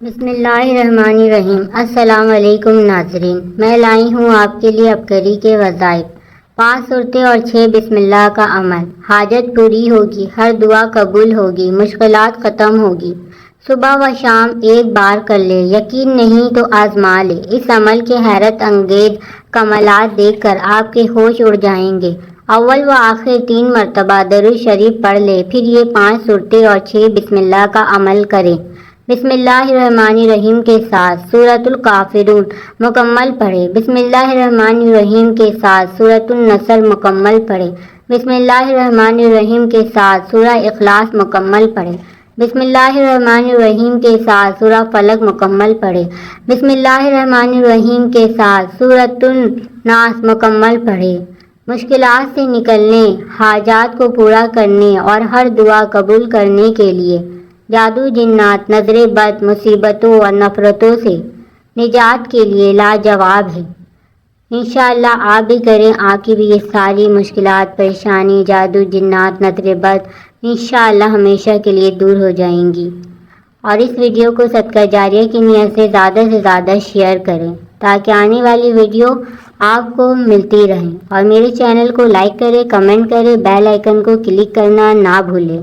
بسم اللہ الرحمن الرحیم۔ السلام علیکم ناظرین، میں لائی ہوں آپ کے لیے ابکری کے وظائف، 5 صورتیں اور 6 بسم اللہ کا عمل۔ حاجت پوری ہوگی، ہر دعا قبول ہوگی، مشکلات ختم ہوگی۔ صبح و شام ایک بار کر لے، یقین نہیں تو آزما لے۔ اس عمل کے حیرت انگیز کمالات دیکھ کر آپ کے ہوش اڑ جائیں گے۔ اول و آخر 3 مرتبہ درود شریف پڑھ لے، پھر یہ 5 صورتیں اور 6 بسم اللہ کا عمل کریں۔ بسم اللہ الرحمن الرحیم کے ساتھ سورۃ الکافرون مکمل پڑھیں۔ بسم اللہ الرحمن الرحیم کے ساتھ سورۃ النصر مکمل پڑھیں۔ بسم اللہ الرحمن الرحیم کے ساتھ سورہ اخلاص مکمل پڑھیں۔ بسم اللہ الرحمن الرحیم کے ساتھ سورہ فلق مکمل پڑھیں۔ بسم اللہ الرحمن الرحیم کے ساتھ سورۃ الناس مکمل پڑھیں۔ مشکلات سے نکلنے، حاجات کو پورا کرنے اور ہر دعا قبول کرنے کے لیے جادو، جنات، نظر بد، مصیبتوں اور نفرتوں سے نجات کے لیے لاجواب ہے۔ انشاءاللہ آپ بھی کریں، آپ کی بھی یہ ساری مشکلات، پریشانی، جادو، جنات، نظر بد انشاءاللہ ہمیشہ کے لیے دور ہو جائیں گی۔ اور اس ویڈیو کو صدقہ جاریہ کی نیت سے زیادہ شیئر کریں تاکہ آنے والی ویڈیو آپ کو ملتی رہیں، اور میرے چینل کو لائک کریں، کمنٹ کریں، بیل آئیکن کو کلک کرنا نہ بھولیں۔